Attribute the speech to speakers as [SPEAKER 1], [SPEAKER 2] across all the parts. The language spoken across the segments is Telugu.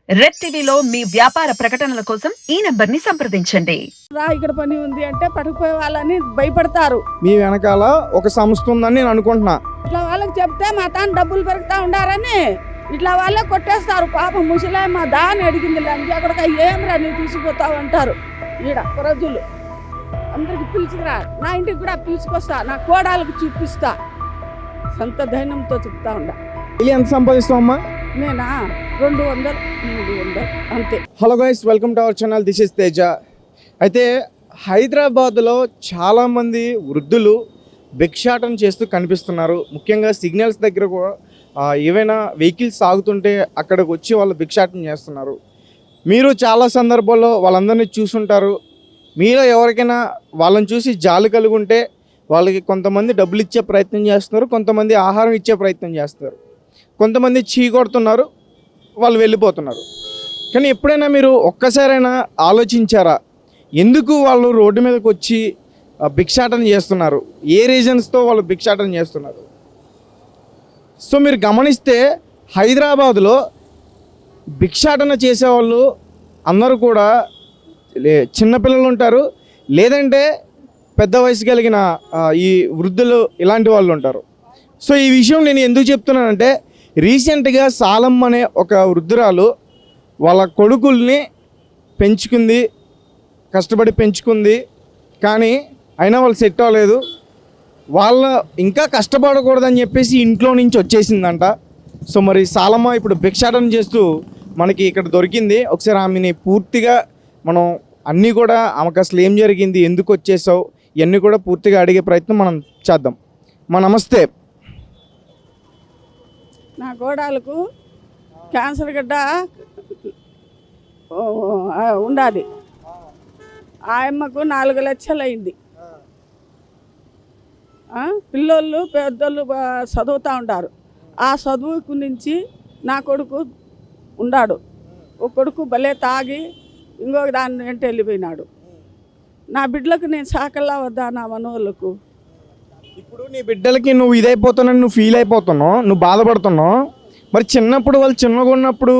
[SPEAKER 1] రెడ్ టీవీలో మీ వ్యాపార ప్రకటనల కోసం ఈ నంబర్ ని సంప్రదించండి.
[SPEAKER 2] ఇక్కడ పని ఉంది అంటే పట్టుకుపోయే వాళ్ళని భయపడతారు.
[SPEAKER 3] మీ వెనకాల ఒక సంస్థ ఉందని నేను అనుకుంటున్నా.
[SPEAKER 2] ఇట్లా వాళ్ళకి చెప్తే మా తాను డబ్బులు పెరుగుతా ఉండారని ఇట్లా వాళ్ళే కొట్టేస్తారు. పాపం ముసలే మా దాని అడిగింది లంచి అక్కడికి ఏమరా నీవు తీసుకుపోతావు అంటారు. ఈడ ప్రజలు అందరికి పిలుచుకురా, నా ఇంటికి కూడా పిలుచుకొస్తా, నా కోడాలకు చూపిస్తా, సొంత ధైర్యంతో చెప్తా ఉండ.
[SPEAKER 3] ఎంత సంపాదిస్తావమ్మా?
[SPEAKER 2] నేనా 200, 300 అంతే.
[SPEAKER 3] Hello guys, welcome to our channel. This is Teja. అయితే హైదరాబాద్లో చాలామంది వృద్ధులు భిక్షాటన చేస్తూ కనిపిస్తున్నారు. ముఖ్యంగా సిగ్నల్స్ దగ్గర కూడా ఏవైనా వెహికల్స్ ఆగుతుంటే అక్కడికి వచ్చి వాళ్ళు భిక్షాటన చేస్తున్నారు. మీరు చాలా సందర్భాల్లో వాళ్ళందరినీ చూసుంటారు. మీలో ఎవరికైనా వాళ్ళని చూసి జాలి కలిగి ఉంటే వాళ్ళకి కొంతమంది డబ్బులు ఇచ్చే ప్రయత్నం చేస్తున్నారు, కొంతమంది ఆహారం ఇచ్చే ప్రయత్నం చేస్తున్నారు, కొంతమంది చీ కొడుతున్నారు, వాళ్ళు వెళ్ళిపోతున్నారు. కానీ ఎప్పుడైనా మీరు ఒక్కసారైనా ఆలోచించారా ఎందుకు వాళ్ళు రోడ్డు మీదకి వచ్చి భిక్షాటన చేస్తున్నారు, ఏ రీజన్స్తో వాళ్ళు భిక్షాటన చేస్తున్నారు? సో మీరు గమనిస్తే హైదరాబాదులో భిక్షాటన చేసేవాళ్ళు అందరూ కూడా చిన్నపిల్లలు ఉంటారు, లేదంటే పెద్ద వయసు కలిగిన ఈ వృద్ధులు ఇలాంటి వాళ్ళు ఉంటారు. సో ఈ విషయం నేను ఎందుకు చెప్తున్నానంటే, రీసెంట్గా సాలమ్మ అనే ఒక వృద్ధురాలు వాళ్ళ కొడుకుల్ని పెంచుకుంది, కష్టపడి పెంచుకుంది, కానీ అయినా వాళ్ళు సెట్ అవ్వలేదు. వాళ్ళ ఇంకా కష్టపడకూడదని చెప్పేసి ఇంట్లో నుంచి వచ్చేసిందంట. సో మరి సాలమ్మ ఇప్పుడు భిక్షాటన చేస్తూ మనకి ఇక్కడ దొరికింది. ఒకసారి ఆమెని పూర్తిగా మనం అన్నీ కూడా ఆమెకు అసలు ఏం జరిగింది, ఎందుకు వచ్చేసావు, ఇవన్నీ కూడా పూర్తిగా అడిగే ప్రయత్నం మనం చేద్దాం. నమస్తే.
[SPEAKER 2] నా గోడాలకు క్యాన్సర్ గడ్డ ఉండాలి. ఆ అమ్మకు 4 లక్షలు అయింది. పిల్లోళ్ళు పెద్దోళ్ళు చదువుతూ ఉంటారు. ఆ చదువుకు నుంచి నా కొడుకు ఉన్నాడు. ఒక కొడుకు భలే తాగి ఇంకొక దాన్ని వెంట వెళ్ళిపోయినాడు. నా బిడ్డలకు నేను సాకల్లా వద్దా నా మనోళ్ళకు?
[SPEAKER 3] ఇప్పుడు నీ బిడ్డలకి నువ్వు ఇదైపోతున్నావు, నువ్వు ఫీల్ అయిపోతున్నావు, నువ్వు బాధపడుతున్నావు. మరి చిన్నప్పుడు వాళ్ళు చిన్నగా ఉన్నప్పుడు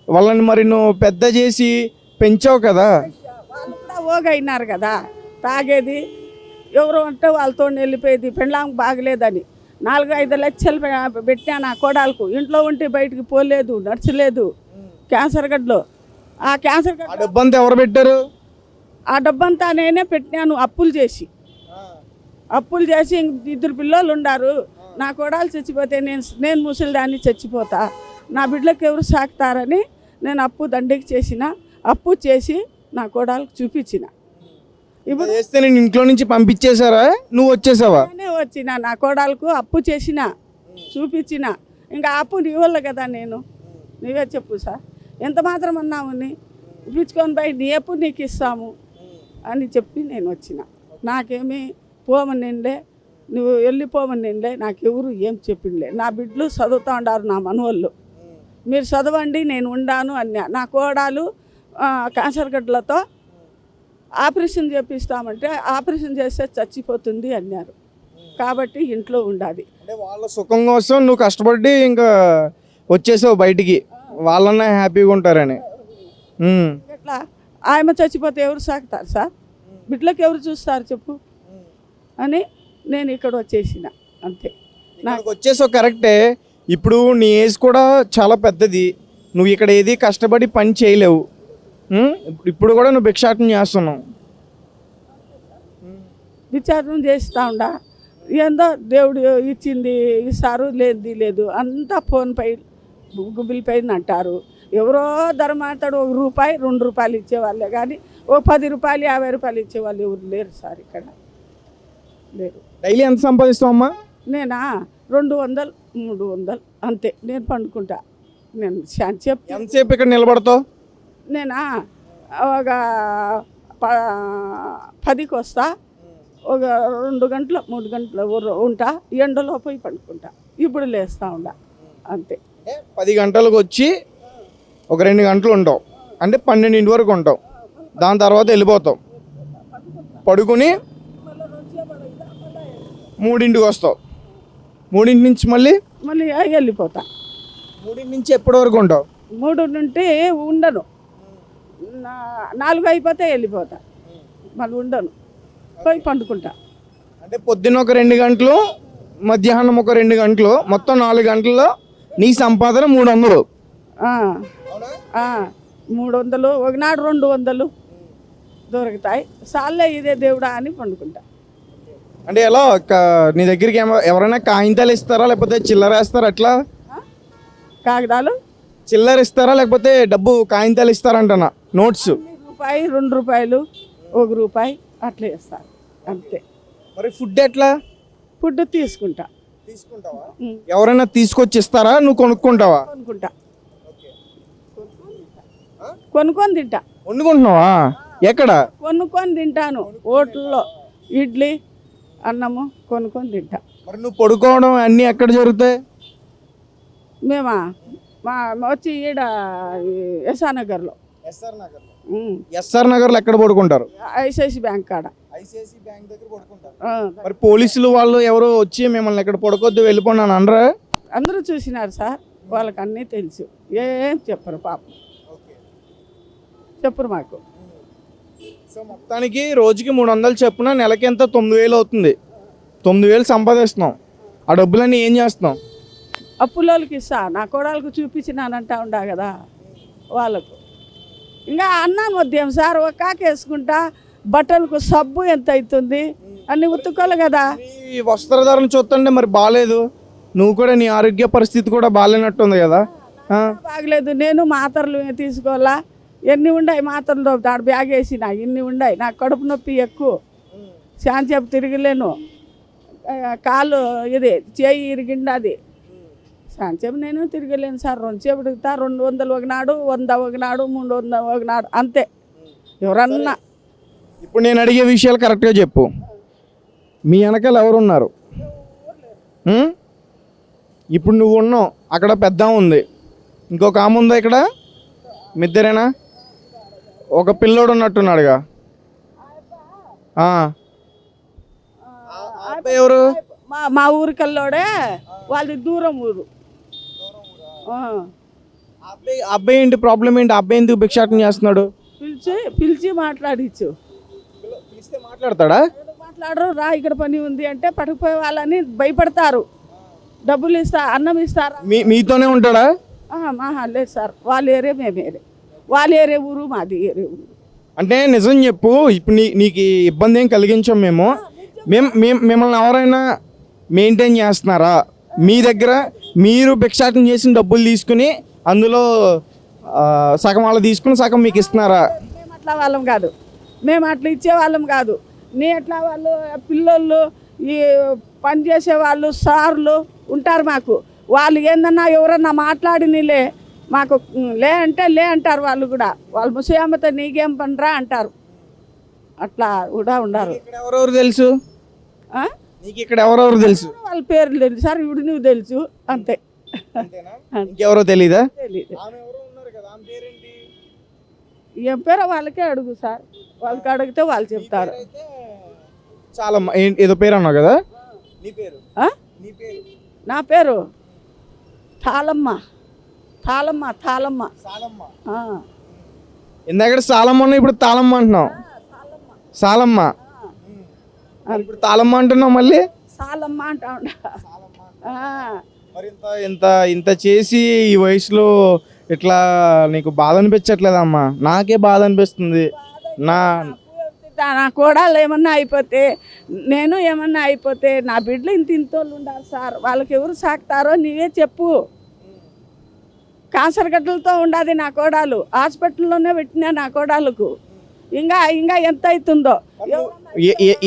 [SPEAKER 3] వాళ్ళని మరి నువ్వు పెద్ద చేసి పెంచావు కదా.
[SPEAKER 2] వాళ్ళు కూడా ఓగైనారు కదా, తాగేది ఎవరు అంటే వాళ్ళతో వెళ్ళిపోయేది. పెళ్ళాంకి బాగలేదని 4-5 లక్షలు పెట్టా నా కోడాలకు. ఇంట్లో ఉంటే బయటికి పోలేదు, నడచలేదు. క్యాన్సర్ గడ్డలో ఆ క్యాన్సర్ గడ్డ
[SPEAKER 3] డబ్బంతా ఎవరు పెట్టారు?
[SPEAKER 2] ఆ డబ్బంతా నేనే పెట్టినాను, అప్పులు చేసి 2 పిల్లలు ఉండారు. నా కోడాలు చచ్చిపోతే నేను ముసలిదాన్ని చచ్చిపోతా, నా బిడ్డలకు ఎవరు సాకుతారని నేను అప్పు దండికి చేసిన. అప్పు చేసి నా కోడాలకు చూపించిన.
[SPEAKER 3] ఇప్పుడు చేస్తే నేను ఇంట్లో నుంచి పంపించేశారా, నువ్వు వచ్చేసావా?
[SPEAKER 2] నేనే వచ్చిన, నా కోడాలకు అప్పు చేసిన, చూపించిన. ఇంకా అప్పు నీ వల్ల కదా, నేను నీవే చెప్పు సార్, ఎంత మాత్రం అన్నావు, ఇప్పించుకొని పోయి నీ అప్పు నీకు ఇస్తాము అని చెప్పి నేను వచ్చిన. నాకేమీ పోమనిలే, నువ్వు వెళ్ళిపోమనిలే, నాకెవరు ఏం చెప్పిండలే. నా బిడ్డలు చదువుతూ ఉండారు, నా మనవాళ్ళు, మీరు చదవండి నేను ఉండాను అన్నా. నా కోడాలు క్యాన్సర్ గడ్డలతో ఆపరేషన్ చేపిస్తామంటే ఆపరేషన్ చేస్తే చచ్చిపోతుంది అన్నారు. కాబట్టి ఇంట్లో ఉండాలి.
[SPEAKER 3] అంటే వాళ్ళ సుఖం కోసం నువ్వు కష్టపడి ఇంకా వచ్చేసావు బయటికి, వాళ్ళన్నా హ్యాపీగా ఉంటారని.
[SPEAKER 2] ఎట్లా ఆమె చచ్చిపోతే ఎవరు సాకుతారు సార్? బిడ్డలకు ఎవరు చూస్తారు చెప్పు అని నేను ఇక్కడ వచ్చేసిన, అంతే.
[SPEAKER 3] నాకు వచ్చేసావు కరెక్టే. ఇప్పుడు నీ ఏజ్ కూడా చాలా పెద్దది, నువ్వు ఇక్కడ ఏది కష్టపడి పని చేయలేవు. ఇప్పుడు కూడా నువ్వు భిక్షాటన చేస్తున్నావు.
[SPEAKER 2] విచారణ చేస్తూ ఉండా, ఏందో దేవుడు ఇచ్చింది ఇస్తారు, లేనిది లేదు, అంతా ఫోన్పై గూగుల్ పై అంటారు. ఎవరో ధర్మాంతడు ₹1, ₹2 ఇచ్చేవాళ్ళే కానీ ఓ ₹10, ₹50 ఇచ్చేవాళ్ళు ఎవరు లేరు సార్, ఇక్కడ లేరు.
[SPEAKER 3] డైలీ ఎంత సంపాదిస్తావమ్మా?
[SPEAKER 2] నేనా 200, 300 అంతే. నేను పండుకుంటా. నేను
[SPEAKER 3] ఎంతసేపు ఇక్కడ నిలబడతావు?
[SPEAKER 2] నేనా ఒక 10కి వస్తా, ఒక 2 గంటలు 3 గంటలు ఉంటా, ఎండలో పోయి పండుకుంటా. ఇప్పుడు లేస్తూ ఉండా, అంతే.
[SPEAKER 3] 10 గంటలకు వచ్చి ఒక 2 గంటలు ఉంటావు, అంటే 12 వరకు ఉంటావు. దాని తర్వాత వెళ్ళిపోతావు, పడుకుని 3కి వస్తావు. 3 నుంచి మళ్ళీ
[SPEAKER 2] వెళ్ళిపోతా.
[SPEAKER 3] 3 నుంచి ఎప్పటి వరకు ఉంటావు?
[SPEAKER 2] 3 నుండి ఉండను. 4 అయిపోతే వెళ్ళిపోతా, మళ్ళీ ఉండను, పోయి పండుకుంటా.
[SPEAKER 3] అంటే పొద్దున్న ఒక 2 గంటలు, మధ్యాహ్నం ఒక 2 గంటలు, మొత్తం 4 గంటల్లో నీ సంపాదన 300.
[SPEAKER 2] 300, ఒకనాడు 200 దొరుకుతాయి. సార్లే ఇదే దేవుడా అని పండుకుంటా.
[SPEAKER 3] అంటే ఎలా నీ దగ్గరికి ఎవరైనా కాగితాలు ఇస్తారా లేకపోతే చిల్లర వేస్తారా? అట్లా
[SPEAKER 2] కాగితాలు
[SPEAKER 3] చిల్లర ఇస్తారా లేకపోతే డబ్బు కాగితాలు ఇస్తారంటనా? నోట్స్
[SPEAKER 2] రూపాయి, 2 రూపాయలు, 1 రూపాయి అట్లా ఇస్తారు అంతే.
[SPEAKER 3] మరి ఫుడ్ ఎట్లా?
[SPEAKER 2] ఫుడ్ తీసుకుంటా.
[SPEAKER 3] తీసుకుంటావా? ఎవరైనా తీసుకొచ్చి ఇస్తారా, నువ్వు కొనుక్కుంటావా?
[SPEAKER 2] కొనుక్కుంటా, కొనుక్కొని తింటా.
[SPEAKER 3] వండుకుంటున్నావా? ఎక్కడ?
[SPEAKER 2] కొనుక్కొని తింటాను. హోటల్లో ఇడ్లీ అన్నము కొనుక్కొని తింటా.
[SPEAKER 3] మరి నువ్వు పడుకోవడం అన్నీ ఎక్కడ జరుగుతాయి?
[SPEAKER 2] మేమా వచ్చి ఈడ ఎస్ఆర్ నగర్లో.
[SPEAKER 3] ఎస్ఆర్ నగర్లో ఎక్కడ పడుకుంటారు?
[SPEAKER 2] ఐసిఐసి బ్యాంక్ కాడ.
[SPEAKER 3] ఐసిఐసి బ్యాంక్ దగ్గర పడుకుంటారు. మరి పోలీసులు వాళ్ళు ఎవరో వచ్చి మిమ్మల్ని ఎక్కడ పడుకోవద్దు వెళ్ళిపోండి అని అనరా?
[SPEAKER 2] అందరూ చూసినారు సార్, వాళ్ళకి అన్నీ తెలుసు, ఏం చెప్పరు పాపం, చెప్పరు మాకు.
[SPEAKER 3] సో మొత్తానికి రోజుకి 300 చొప్పున నెలకి ఎంత? 9,000 అవుతుంది. 9,000 సంపాదిస్తున్నాం. ఆ డబ్బులన్నీ ఏం చేస్తున్నాం?
[SPEAKER 2] అప్పులోళ్ళకి ఇస్తా, నా కోడలకు చూపించినానంటా ఉండా కదా వాళ్ళకు. ఇంకా అన్నాను వద్దేం సార్, ఒక కాకి వేసుకుంటా, బట్టలకు సబ్బు ఎంత అవుతుంది, అన్ని ఉతుక్కోవాలి కదా.
[SPEAKER 3] ఈ వస్త్రధారణ చూస్తుంటే మరి బాగాలేదు. నువ్వు కూడా నీ ఆరోగ్య పరిస్థితి కూడా బాగాలేనట్టుంది కదా?
[SPEAKER 2] బాగలేదు. నేను మాత్రలు తీసుకోవాలా, ఎన్ని ఉన్నాయి మాత్రలు, దాడు బ్యాగ్ వేసిన ఇన్ని ఉన్నాయి. నాకు కడుపు నొప్పి ఎక్కువ, శాంతిసేపు తిరగలేను, కాలు ఇది చేయి ఇరిగిండది, శాంతిసేపు నేను తిరగలేను సార్. 2 సేపు తిరుగుతా, 200 ఒకనాడు, 100 ఒకనాడు, 300 ఒకనాడు అంతే. ఎవరన్నా
[SPEAKER 3] ఇప్పుడు నేను అడిగే విషయాలు కరెక్ట్గా చెప్పు. మీ వెనకాల ఎవరున్నారు? ఇప్పుడు నువ్వు ఉన్నావు, అక్కడ పెద్ద ఉంది, ఇంకొక ఆమె ఉందా ఇక్కడ? మీ ఇద్దరేనా? ఒక పిల్లోడు ఉన్నట్టున్నాడుగా. ఎవరు?
[SPEAKER 2] మా ఊరికల్లోడే, వాళ్ళది దూరం ఊరు.
[SPEAKER 3] అబ్బాయి ఏంటి ప్రాబ్లం ఏంటి? అబ్బాయి ఎందుకు భిక్షాటన చేస్తున్నాడు?
[SPEAKER 2] పిలిచి మాట్లాడిచ్చు.
[SPEAKER 3] మాట్లాడతాడా?
[SPEAKER 2] మాట్లాడరు. రా ఇక్కడ పని ఉంది అంటే పట్టుకుపోయే వాళ్ళని భయపడతారు. డబ్బులు ఇస్తా, అన్నం ఇస్తారా?
[SPEAKER 3] మీతోనే ఉంటాడా?
[SPEAKER 2] లేదు సార్, వాళ్ళ ఏరియా మేము ఏరియా, వాళ్ళ ఏరియా ఊరు మాది ఏరియా ఊరు.
[SPEAKER 3] అంటే నిజం చెప్పు, ఇప్పుడు నీకు ఇబ్బంది ఏం కలిగించాం మేము మిమ్మల్ని ఎవరైనా మెయింటైన్ చేస్తున్నారా? మీ దగ్గర మీరు భిక్షాటన చేసిన డబ్బులు తీసుకుని అందులో సగం వాళ్ళు తీసుకుని సగం మీకు ఇస్తున్నారా?
[SPEAKER 2] మేము అట్లా వాళ్ళం కాదు, మేము అట్లా ఇచ్చేవాళ్ళం కాదు. నీ అట్లా వాళ్ళు పిల్లోళ్ళు, ఈ పని చేసేవాళ్ళు, సార్లు ఉంటారు మాకు. వాళ్ళు ఏందన్నా ఎవరన్నా మాట్లాడినిలే మాకు లే అంటే లే అంటారు. వాళ్ళు కూడా వాళ్ళు ముసయమ్మతో నీకేం పనిరా అంటారు. అట్లా కూడా ఉండారు.
[SPEAKER 3] ఎవరెవరు తెలుసు నీకు? ఇక్కడ ఎవరెవరు తెలుసు?
[SPEAKER 2] వాళ్ళ పేర్లు తెలుసు సార్, ఇప్పుడు నువ్వు తెలుసు అంతే.
[SPEAKER 3] ఇంకెవరో తెలీదా?
[SPEAKER 2] తెలీదు. ఏం పేరో వాళ్ళకే అడుగు సార్, వాళ్ళకి అడిగితే వాళ్ళు చెప్తారు.
[SPEAKER 3] చాలా ఏదో పేరు అన్నావు కదా?
[SPEAKER 2] నా పేరు తాళమ్మ. తాళమ్మ తాళమ్మ.
[SPEAKER 3] ఇందాక సాలమ్మ ఉన్నా, ఇప్పుడు తాళమ్మ అంటున్నావు. సాలమ్మ, ఇప్పుడు తాళమ్మ అంటున్నావు మళ్ళీ.
[SPEAKER 2] సాలమ్మ అంటా ఉండ.
[SPEAKER 3] మరి ఇంత చేసి ఈ వయసులో ఇట్లా నీకు బాధ అనిపించట్లేదమ్మా? నాకే బాధ అనిపిస్తుంది. నా
[SPEAKER 2] కోడలు ఏమన్నా అయిపోతే, నేను ఏమన్నా అయిపోతే, నా బిడ్డలు ఇంతోళ్ళు ఉండాలి సార్. వాళ్ళకి ఎవరు సాకుతారో నీవే చెప్పు. క్యాన్సర్ గడ్డలతో ఉండాది నా కోడలు, హాస్పిటల్లోనే పెట్టినా నా కోడలకు. ఇంకా ఎంత అవుతుందో.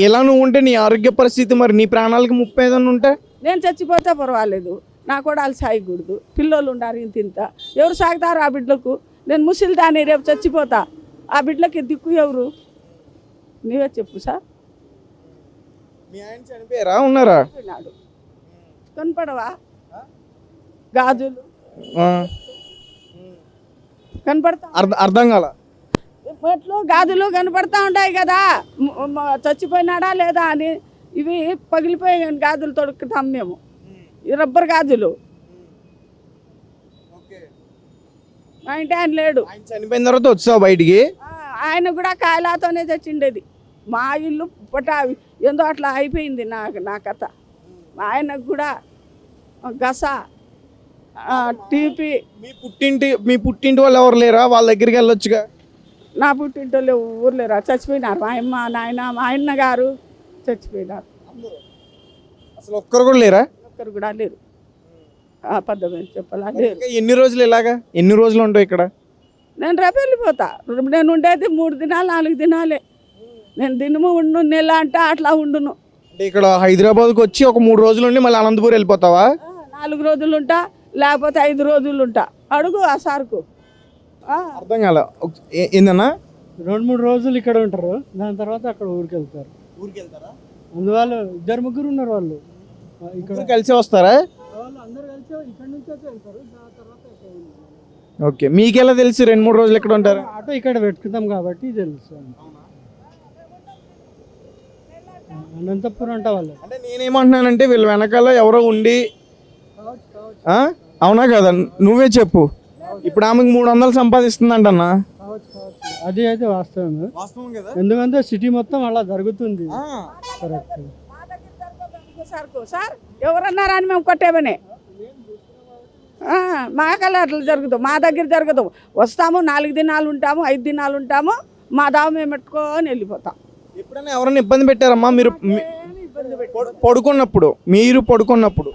[SPEAKER 3] ఎలా నువ్వు ఉంటే నీ ఆరోగ్య పరిస్థితి, మరి నీ ప్రాణాలకు ముప్పై ఏదన్నా ఉంటే?
[SPEAKER 2] నేను చచ్చిపోతే పర్వాలేదు, నా కోడలు సాయకూడదు. పిల్లలు ఉండారు ఇంత, ఎవరు సాగుతారు ఆ బిడ్డలకు? నేను ముసిలిదాన్ని, రేపు చచ్చిపోతా, ఆ బిడ్డలకి దిక్కు ఎవరు? నీవే చెప్పు సార్.
[SPEAKER 3] మీ ఆయన చనిపోయారా, ఉన్నారా?
[SPEAKER 2] కనపడవా? గాజులు కనపడతా,
[SPEAKER 3] అర్థం కాల.
[SPEAKER 2] మెట్లు గాజులు కనపడతా ఉంటాయి కదా, చచ్చిపోయినాడా లేదా అని. ఇవి పగిలిపోయే గాజులు తొడుక్కుతాం మేము, ఈ రబ్బర్ గాజులు. మా ఇంటి ఆయన లేడు.
[SPEAKER 3] ఆయన చనిపోయిన తర్వాత వచ్చావు బయటికి?
[SPEAKER 2] ఆయన కూడా కాయలాతోనే తెచ్చిండేది. మా ఇల్లు పటావి ఏందో అట్లా అయిపోయింది నా కథ. ఆయనకు కూడా గస టీపీ.
[SPEAKER 3] మీ పుట్టింటి వాళ్ళు ఎవరు లేరా? వాళ్ళ దగ్గరికి వెళ్ళొచ్చుగా.
[SPEAKER 2] నా పుట్టింటోళ్ళు ఊరు లేరా, చచ్చిపోయినారు. మా అమ్మ నాయన మా ఆయన గారు చచ్చిపోయినారు.
[SPEAKER 3] అసలు ఒక్కరు కూడా లేరా?
[SPEAKER 2] ఒక్కరు కూడా లేరు. అబద్ధమని చెప్పాలా లేరు.
[SPEAKER 3] ఎన్ని రోజులు ఇలాగా? ఎన్ని రోజులు ఉంటావు ఇక్కడ?
[SPEAKER 2] నేను రేపు వెళ్ళిపోతా. నేను ఉండేది 3 దినాలు 4 దినాలే. నేను దినము ఉండు, నెల అంటే అట్లా ఉండును.
[SPEAKER 3] అంటే ఇక్కడ హైదరాబాద్కి వచ్చి ఒక 3 రోజులు ఉండి మళ్ళీ అనంతపూర్ వెళ్ళిపోతావా?
[SPEAKER 2] 4 రోజులు ఉంటా, లేకపోతే 5 రోజులు ఉంటా. అడుగు ఆ సార్కు.
[SPEAKER 3] అర్థం కాల. ఏందన్నా?
[SPEAKER 4] 2-3 రోజులు ఇక్కడ ఉంటారు, దాని తర్వాత అక్కడ ఊరికి వెళ్తారు.
[SPEAKER 3] ఊరికి వెళ్తారా?
[SPEAKER 4] అందువల్ల 2-3 ఉన్నారు వాళ్ళు ఇక్కడ.
[SPEAKER 3] కలిసి వస్తారా?
[SPEAKER 4] వాళ్ళు అందరూ కలిసి ఇక్కడ నుంచి అయితే వెళ్తారు, దాని తర్వాత
[SPEAKER 3] ఓకే. మీకెలా తెలుసు 2-3 రోజులు ఇక్కడ ఉంటారు?
[SPEAKER 4] ఆటో ఇక్కడ పెట్టుకుంటాం కాబట్టి తెలుసు. అనంతపురం అంట వాళ్ళు.
[SPEAKER 3] అంటే నేనేమంటున్నానంటే వీళ్ళ వెనకాల ఎవరో ఉండి, అవునా కదా? నువ్వే చెప్పు. ఇప్పుడు ఆమెకు 300 సంపాదిస్తుందంటన్నా.
[SPEAKER 4] అది అయితే వాస్తవం.
[SPEAKER 3] వాస్తవం కదా?
[SPEAKER 4] ఎందుకంటే సిటీ మొత్తం అలా జరుగుతుంది. కరెక్ట్.
[SPEAKER 2] సార్ ఎవరన్నారా అని మేము కొట్టేమని. మాకల్లా అట్లా జరుగుతాం, మా దగ్గర జరగదు. వస్తాము, 4 దినాలు ఉంటాము, 5 దినాలు ఉంటాము, మా దావ మేము పెట్టుకొని వెళ్ళిపోతాం.
[SPEAKER 3] ఎప్పుడైనా ఎవరైనా ఇబ్బంది పెట్టారమ్మా మీరు పడుకున్నప్పుడు? మీరు పడుకున్నప్పుడు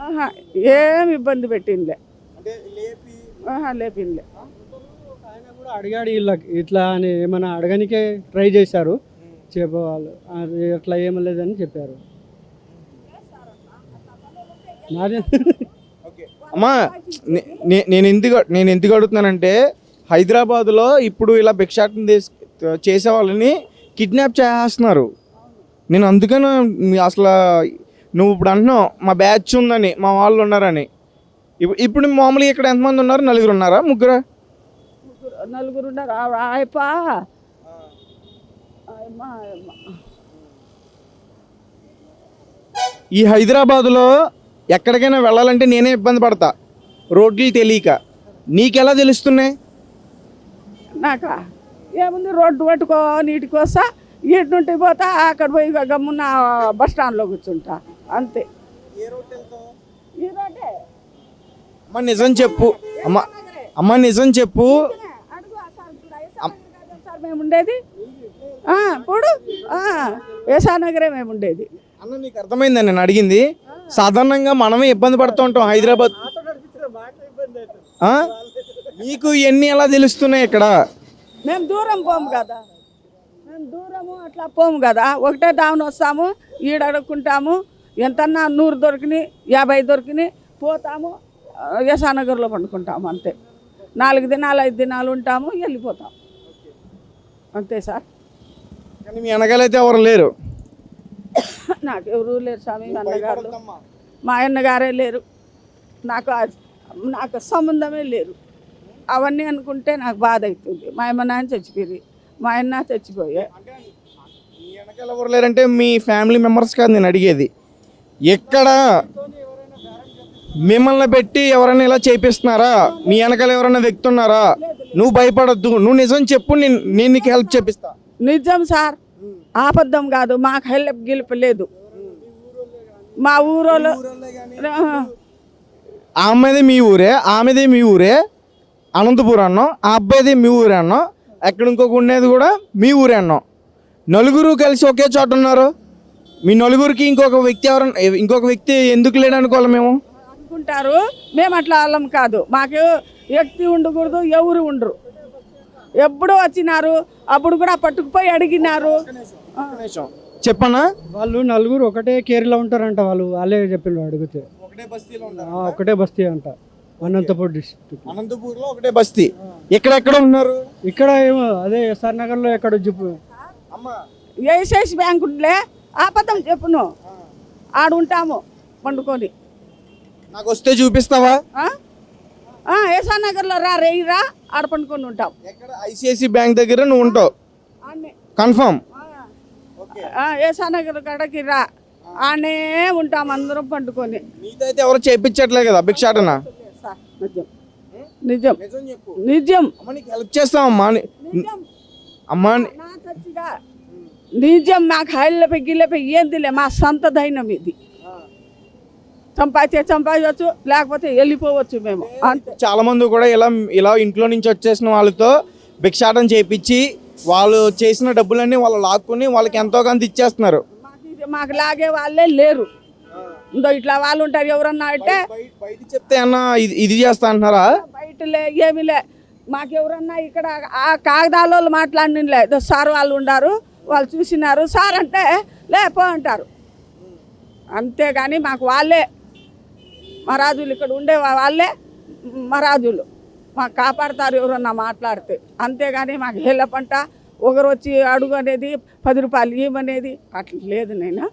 [SPEAKER 2] ఏమి ఇబ్బంది పెట్టిందిలే. లేపిందిలే.
[SPEAKER 4] ఆయన కూడా అడిగాడు వీళ్ళకి ఇట్లా అని, ఏమైనా అడగనికే ట్రై చేశారు. చెప్పేవాళ్ళు అది అట్లా ఏమీ లేదని చెప్పారు.
[SPEAKER 3] అమ్మా నేను ఎందుకు అడుగుతున్నానంటే, హైదరాబాద్లో ఇప్పుడు ఇలా భిక్షాటన చేసే వాళ్ళని కిడ్నాప్ చేస్తున్నారు. నేను అందుకని అసలు నువ్వు ఇప్పుడు అంటున్నావు మా బ్యాచ్ ఉందని, మా వాళ్ళు ఉన్నారని. ఇప్పుడు మామూలుగా ఇక్కడ ఎంతమంది ఉన్నారు? 4 ఉన్నారా? 3?
[SPEAKER 2] 4 ఉన్నారు.
[SPEAKER 3] ఈ హైదరాబాద్లో ఎక్కడికైనా వెళ్ళాలంటే నేనే ఇబ్బంది పడతా, రోడ్లు తెలియక. నీకెలా తెలుస్తున్నాయి?
[SPEAKER 2] నాకా ఏముంది, రోడ్డు పట్టుకో నీటికి వస్తా, ఇటు నుండి పోతా, అక్కడ పోయి గమ్మున్న బస్ స్టాండ్లో కూర్చుంటా, అంతే. ఈ రోడ్డే.
[SPEAKER 3] అమ్మ నిజం చెప్పు, అమ్మ నిజం చెప్పు.
[SPEAKER 2] సార్ మేము ఉండేది ఇప్పుడు ఏసానగరే మేము ఉండేది.
[SPEAKER 3] అన్న నీకు అర్థమైందని నేను అడిగింది. సాధారణంగా మనమే ఇబ్బంది పడుతూ ఉంటాం హైదరాబాద్. మీకు ఎన్ని ఎలా తెలుస్తున్నాయి ఇక్కడ?
[SPEAKER 2] మేము దూరం పోము కదా, మేము దూరము అట్లా పోము కదా. ఒకటే దావన వస్తాము, ఈడ అడుక్కుంటాము. ఎంతన్నా 100 దొరికినాయి, 50 దొరికినాయి, పోతాము, యశానగర్లో పండుకుంటాము, అంతే. 4 దినాలు 5 దినాలు ఉంటాము, వెళ్ళిపోతాం, అంతే సార్.
[SPEAKER 3] కానీ మీ వెనకాలైతే ఎవరు లేరు?
[SPEAKER 2] నాకు ఎవరు లేరు స్వామి. అన్నగారు, మా అన్నగారే లేరు, నాకు సంబంధమే లేరు. అవన్నీ అనుకుంటే నాకు బాధ అవుతుంది. మా అమ్మ నాన్న చచ్చిపోయి, మా అన్న చచ్చిపోయే.
[SPEAKER 3] మీ వెనకాల ఎవరు లేరంటే మీ ఫ్యామిలీ మెంబర్స్ కాదు నేను అడిగేది. ఎక్కడ మిమ్మల్ని పెట్టి ఎవరైనా ఇలా చేపిస్తున్నారా? మీ వెనకాల ఎవరైనా వ్యక్తి ఉన్నారా? నువ్వు భయపడొద్దు, నువ్వు నిజం చెప్పు, నేను నీకు హెల్ప్ చేపిస్తా.
[SPEAKER 2] నిజం సార్, ఆపద్దం కాదు. మాకు హెల్ప్ గిల్ప్ లేదు. మా ఊరోళ్ళు.
[SPEAKER 3] ఆమెది మీ ఊరే, ఆమెది మీ ఊరే, అనంతపురం అన్నాం. ఆ అబ్బాయిది మీ ఊరే అన్నాం. ఎక్కడ ఇంకొక ఉండేది కూడా మీ ఊరే అన్నాం. 4 కలిసి ఒకే చోట ఉన్నారు. మీ 4కి ఇంకొక వ్యక్తి ఎందుకు లేడు అనుకోవాలి? మేము
[SPEAKER 2] అనుకుంటారు, మేము అట్లా వాళ్ళం కాదు. మాకు వ్యక్తి ఉండకూడదు, ఎవరు ఉండరు. ఎప్పుడు వచ్చినారు, అప్పుడు కూడా పట్టుకుపోయి అడిగినారు.
[SPEAKER 3] చెప్పనా?
[SPEAKER 4] వాళ్ళు 4 ఒకటే కేరీలో ఉంటారంట. వాళ్ళే చెప్పిండ్రు అడిగితే. ఒకటే బస్తీ అంట, అనంతపూర్ డిస్ట్రిక్ట్.
[SPEAKER 3] అనంతపూర్లో ఒకటే బస్తీ. ఎక్కడెక్కడ ఉన్నారు?
[SPEAKER 4] ఇక్కడ ఏమో అదే ఎస్ఆర్ నగర్లో ఎక్కడ
[SPEAKER 2] ఏసీఐ బ్యాంకు ఉండే, ఆపదం చెప్పును, ఆడు ఉంటాము పండుకొని.
[SPEAKER 3] నాకు వస్తే చూపిస్తావా?
[SPEAKER 2] ఎస్ఆర్ నగర్లో రేయిరా, ఆడ పండుకొని ఉంటాం.
[SPEAKER 3] ఎక్కడ? ఐసిఐసి బ్యాంక్ దగ్గర నువ్వు ఉంటావు కన్ఫర్మ్?
[SPEAKER 2] ఎస్ఆర్ నగర్ కాడకి రా, ఆనే ఉంటాం అందరం పండుకొని.
[SPEAKER 3] నీతో అయితే ఎవరు చేయించట్లేదు కదా భిక్షాటన?
[SPEAKER 2] నిజం
[SPEAKER 3] నిజం చెప్పు.
[SPEAKER 2] నిజం
[SPEAKER 3] అమ్మ నీకు హెల్ప్ చేస్తామమ్మా
[SPEAKER 2] నిజం
[SPEAKER 3] అమ్మా
[SPEAKER 2] నా చచ్చిగా నిజం. నాకు హైళ్ళపై గిల్లపై ఏందిలే, మా సొంత దైనం ఇది. చంపాయవచ్చు, లేకపోతే వెళ్ళిపోవచ్చు మేము అంతే.
[SPEAKER 3] చాలా మంది కూడా ఇలా ఇంట్లో నుంచి వచ్చేసిన వాళ్ళతో భిక్షాటం చేయించి వాళ్ళు చేసిన డబ్బులన్నీ వాళ్ళు లాక్కుని వాళ్ళకి ఎంతో కొంత ఇచ్చేస్తున్నారు.
[SPEAKER 2] మాకు లాగే వాళ్ళే లేరు. ఇందో ఇట్లా వాళ్ళు ఉంటారు. ఎవరన్నా అంటే
[SPEAKER 3] బయట చెప్తే అన్నా ఇది చేస్తా అంటున్నారా?
[SPEAKER 2] బయటలే ఏమిలే. మాకు ఎవరన్నా ఇక్కడ ఆ కాగదాల వాళ్ళు మాట్లాడినలే, సార్ వాళ్ళు ఉండారు, వాళ్ళు చూసినారు, సార్ అంటే లేపో అంటారు. అంతేగాని మాకు వాళ్ళే మహారాజులు, ఇక్కడ ఉండే వాళ్ళే మహారాజులు. మాకు కాపాడతారు ఎవరన్నా మాట్లాడితే. అంతేగాని మాకు హెల్ల పంట ఒకరు వచ్చి అడుగు అనేది 10 రూపాయలు ఇవ్వమనేది అట్లా లేదు. నేను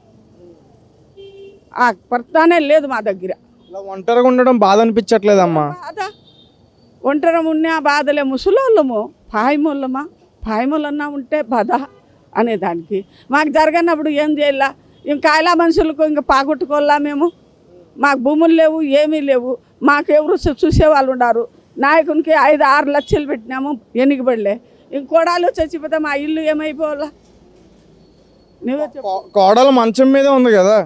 [SPEAKER 2] ఆ పర్తానే లేదు మా దగ్గర.
[SPEAKER 3] ఇలా ఒంటరిగా ఉండడం బాధ అనిపించట్లేదమ్మా?
[SPEAKER 2] బాధ ఒంటరి ఉన్నా బాధలే. ముసలోళ్ళము పాయములన్నా ఉంటే బాధ అనేదానికి. మాకు జరగనప్పుడు ఏం చేయాల? ఇంకా కాయలా మనుషులకు ఇంకా పాగొట్టుకోవాలా మేము? మాకు భూములు లేవు, ఏమీ లేవు. మాకు ఎవరు చూసేవాళ్ళు ఉన్నారు. నాయకునికి 5-6 లక్షలు పెట్టినాము, ఎన్నికబడలే. ఇంకోడాలు చచ్చిపోతే మా ఇల్లు ఏమైపోవాలా? నువ్వే చెప్పు.
[SPEAKER 3] కోడలు మంచం మీదే ఉంది కదా,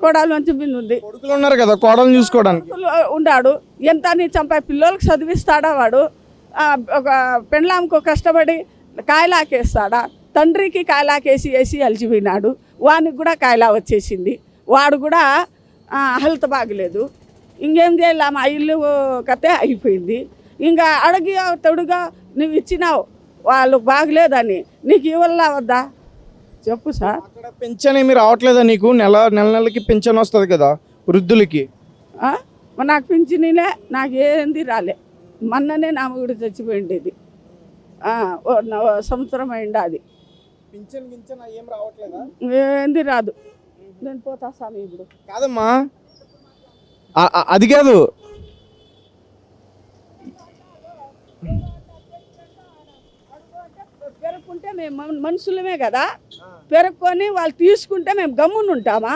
[SPEAKER 2] కోడాలు మంచి మీద ఉంది.
[SPEAKER 3] కొడుకులు ఉన్నారు కదా కోడలు చూసుకోవడానికి.
[SPEAKER 2] ఉన్నాడు. ఎంత నీ చంపాయి పిల్లలకు చదివిస్తాడా వాడు? ఒక పెండ్లాంకు కష్టపడి కాయలాకేస్తాడా? తండ్రికి కాయలాకేసి అలిచిపోయినాడు. వానికి కూడా కాయలా వచ్చేసింది. వాడు కూడా హెల్త్ బాగలేదు. ఇంకేం చేయాలి? మా ఇల్లు కథే అయిపోయింది. ఇంకా అడిగి తొడుగా నువ్వు ఇచ్చినావు, వాళ్ళు బాగలేదని. నీకు ఇవ్వాలా వద్దా చెప్పు సార్?
[SPEAKER 3] అక్కడ పింఛన్ ఏమి రావట్లేదా నీకు? నెలకి పింఛన్ వస్తుంది కదా వృద్ధులకి.
[SPEAKER 2] నాకు పింఛనీలే, నాకు ఏంది రాలే. మొన్ననే నా కూడా చచ్చిపోయిండేది. సంవత్సరం అయింది. అది
[SPEAKER 3] పింఛన్ ఏం రావట్లేదా?
[SPEAKER 2] ఏంది రాదు. నేను పోతా స్వామి ఇప్పుడు.
[SPEAKER 3] కాదమ్మా, అది కాదు.
[SPEAKER 2] పెరుక్కుంటే మేము మనుషులమే కదా, పెరుక్కొని వాళ్ళు తీసుకుంటే మేము గమ్మున ఉంటామా?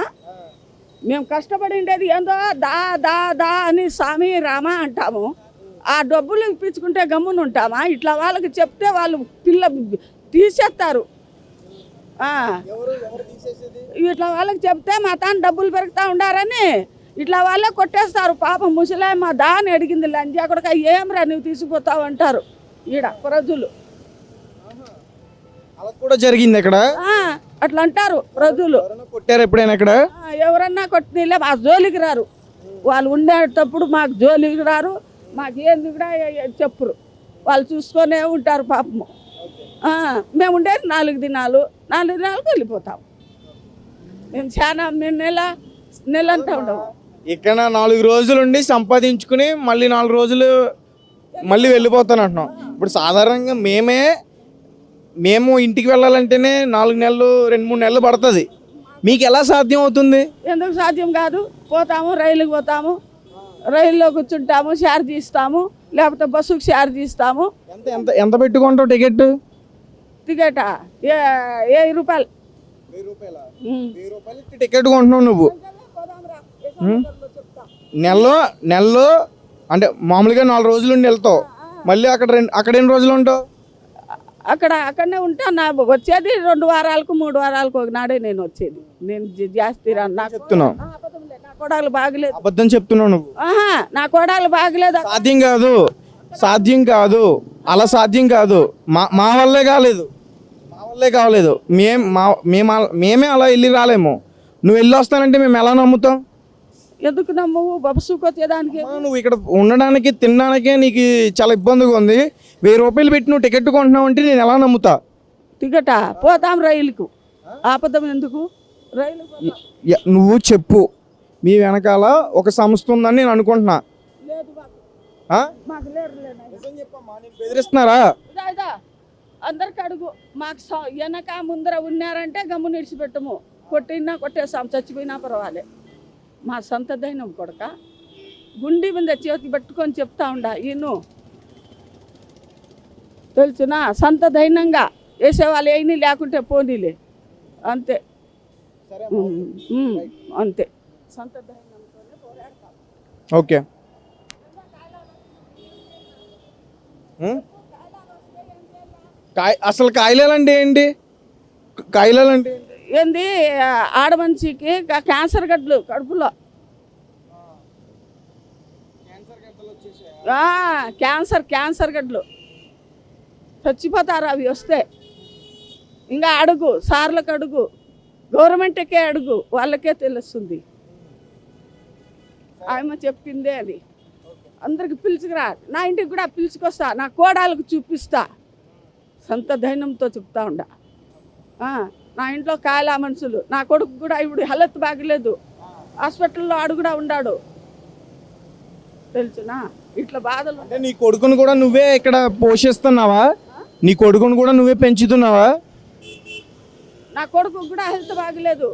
[SPEAKER 2] మేము కష్టపడిండేది ఏందో దా దా దా అని స్వామి రామ అంటాము. ఆ డబ్బులు ఇప్పించుకుంటే గమ్మున ఉంటామా? ఇట్లా వాళ్ళకి చెప్తే వాళ్ళు తీసేస్తారు. ఇట్లా వాళ్ళకి చెప్తే మా తాను డబ్బులు పెరుగుతూ ఉండారని ఇట్లా వాళ్ళే కొట్టేస్తారు. పాపం ముసలాయి మా దాని అడిగింది లంజా కొడుక, ఏమరా నువ్వు తీసుకుపోతావు అంటారు ఈడ ప్రజలు.
[SPEAKER 3] అలా కూడా జరిగింది ఇక్కడ.
[SPEAKER 2] అట్లా అంటారు ప్రజలు.
[SPEAKER 3] కొట్టారు ఎప్పుడైనా ఇక్కడ?
[SPEAKER 2] ఎవరన్నా కొట్టినలే మా జోలికి రారు. వాళ్ళు ఉండేటప్పుడు మాకు జోలికి రారు. మాకు ఏంది కూడా చెప్పురు. వాళ్ళు చూసుకొనే ఉంటారు పాపము. మేము ఉండేది 4 దినాలు వెళ్ళిపోతాం. మేము చాలా నెలంతా ఉండవు.
[SPEAKER 3] ఇక్కడ 4 రోజులు ఉండి సంపాదించుకుని మళ్ళీ 4 రోజులు మళ్ళీ వెళ్ళిపోతాను అంటున్నాం. ఇప్పుడు సాధారణంగా మేము ఇంటికి వెళ్ళాలంటేనే 4 నెలలు 2-3 నెలలు పడుతుంది. మీకు ఎలా సాధ్యం అవుతుంది?
[SPEAKER 2] ఎందుకు సాధ్యం కాదు? పోతాము, రైలుకి పోతాము, రైల్లో కూర్చుంటాము, ఛార్జ్ ఇస్తాము, లేకపోతే బస్సుకు ఛార్జ్ ఇస్తాము.
[SPEAKER 3] ఎంత పెట్టుకుంటావు టికెట్?
[SPEAKER 2] టికెటా 1000 రూపాయలు.
[SPEAKER 3] 1000 రూపాయలు టికెట్ కొంటున్నావు నువ్వు. నెలలో అంటే మామూలుగా 4 రోజులు ఉండి వెళ్తావు, మళ్ళీ అక్కడ ఎన్ని రోజులు ఉంటావు?
[SPEAKER 2] అక్కడనే ఉంటా. నా వచ్చేది 2 వారాలకు 3 వారాలకు ఒకనాడే నేను వచ్చేది. నేను జాస్తి
[SPEAKER 3] చెప్తున్నావు.
[SPEAKER 2] నా కోడలు బాగలేదు.
[SPEAKER 3] అబద్ధం చెప్తున్నావు నువ్వు.
[SPEAKER 2] నా కోడలు బాగలేదు.
[SPEAKER 3] సాధ్యం కాదు, అలా సాధ్యం కాదు. మా వల్లే కాలేదు. మేమే అలా వెళ్ళి రాలేము. నువ్వు వెళ్ళి వస్తానంటే మేము ఎలా నమ్ముతాం?
[SPEAKER 2] ఎందుకు నమ్మవు? బస్సుకు వచ్చేదానికి.
[SPEAKER 3] నువ్వు ఇక్కడ ఉండడానికి తినడానికే నీకు చాలా ఇబ్బందిగా ఉంది. 1000 రూపాయలు పెట్టి నువ్వు టికెట్ కొంటున్నావు అంటే నేను ఎలా నమ్ముతా?
[SPEAKER 2] టికెటా? పోతాం రైలుకు. ఆపదం ఎందుకు? రైలు
[SPEAKER 3] నువ్వు చెప్పు. మీ వెనకాల ఒక సంస్థ ఉందని నేను అనుకుంటున్నా. బెదిరిస్తున్నారా?
[SPEAKER 2] అందరికి అడుగు. మాకు వెనక ముందర ఉన్నారంటే గమ్ము నిడిచిపెట్టము. కొట్టేసాం, చచ్చిపోయినా పర్వాలే. మా సొంత దైనం కొడక గుండి మీద చేతి పెట్టుకొని చెప్తా ఉండా. ఈయను తెలుసునా? సొంత దైనంగా వేసేవాళ్ళు ఏమీ లేకుంటే పోనీలే, అంతే. అంతే, సొంత దైనంతోనే పోరాడతాం.
[SPEAKER 3] ఓకే. అసలు కాయలాలంటే ఏంటి? కాయలాలంటే
[SPEAKER 2] ఏంది ఆడ మనిషికి క్యాన్సర్ గడ్డలు కడుపులో, క్యాన్సర్ గడ్డలు చచ్చిపోతారు అవి వస్తే. ఇంకా అడుగు సార్లకు అడుగు, గవర్నమెంట్కే అడుగు, వాళ్ళకే తెలుస్తుంది. ఆమె చెప్పిందే అది. అందరికి పిలుచుకురా, నా ఇంటికి కూడా పిలుచుకొస్తా, నా కోడాలకు చూపిస్తా, సొంత ధైర్యంతో చెప్తా ఉండ. నా ఇంట్లో కాయలా మనుషులు, నా కొడుకు కూడా ఇప్పుడు హెల్త్ బాగలేదు, హాస్పిటల్లో ఆడు కూడా ఉన్నాడు తెలుసునా. ఇట్లా బాధలు.
[SPEAKER 3] అంటే నీ కొడుకును కూడా నువ్వే ఇక్కడ పోషిస్తున్నావా? నీ కొడుకును కూడా నువ్వే పెంచుతున్నావా?
[SPEAKER 2] నా కొడుకు కూడా హెల్త్ బాగలేదు,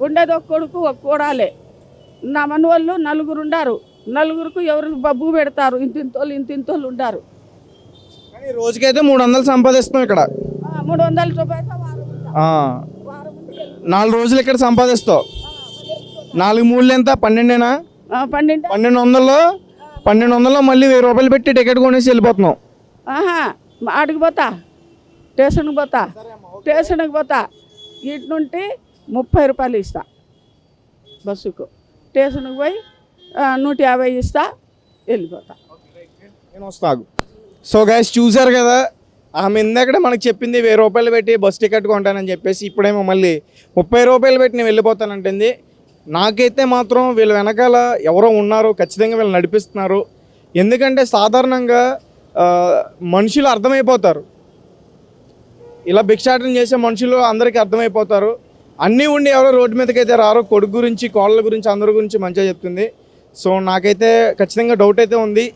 [SPEAKER 2] ఉండేది ఒక కొడుకు ఒక కోడాలే. నా మనవాళ్ళు 4 ఉన్నారు, 4కు ఎవరు బబ్బు పెడతారు, ఇంతింతోళ్ళు ఉండారు.
[SPEAKER 3] కానీ రోజుకైతే 300 సంపాదిస్తాం ఇక్కడ.
[SPEAKER 2] 300 రూపాయలు వారం
[SPEAKER 3] 4 రోజులు ఇక్కడ సంపాదిస్తావు. 4 మూడు ఎంత? 12 1200 మళ్ళీ 1000 రూపాయలు పెట్టి టికెట్ కొనేసి వెళ్ళిపోతున్నావు.
[SPEAKER 2] ఆడికి పోతా, స్టేషన్కి పోతా, ఇటు నుండి 30 రూపాయలు ఇస్తా బస్సుకు, స్టేషన్కి పోయి 150 ఇస్తా, వెళ్ళిపోతా.
[SPEAKER 3] నేను వస్తాను. సో గైస్ చూసారు కదా, ఆమె ఇందాక మనకు చెప్పింది 1000 రూపాయలు పెట్టి బస్ టికెట్ కొంటానని చెప్పేసి, ఇప్పుడేమో మళ్ళీ 30 రూపాయలు పెట్టి నేను వెళ్ళిపోతానంటుంది. నాకైతే మాత్రం వీళ్ళ వెనకాల ఎవరో ఉన్నారు, ఖచ్చితంగా వీళ్ళు నడిపిస్తున్నారు. ఎందుకంటే సాధారణంగా మనుషులు అర్థమైపోతారు, ఇలా భిక్షాటన చేసే మనుషులు అందరికీ అర్థమైపోతారు. అన్నీ ఉండి ఎవరో రోడ్డు మీదకి అయితే రారో. కొడుకు గురించి, కోళ్ళ గురించి, అందరి గురించి మంచిగా చెప్తుంది. సో నాకైతే ఖచ్చితంగా డౌట్ అయితే ఉంది.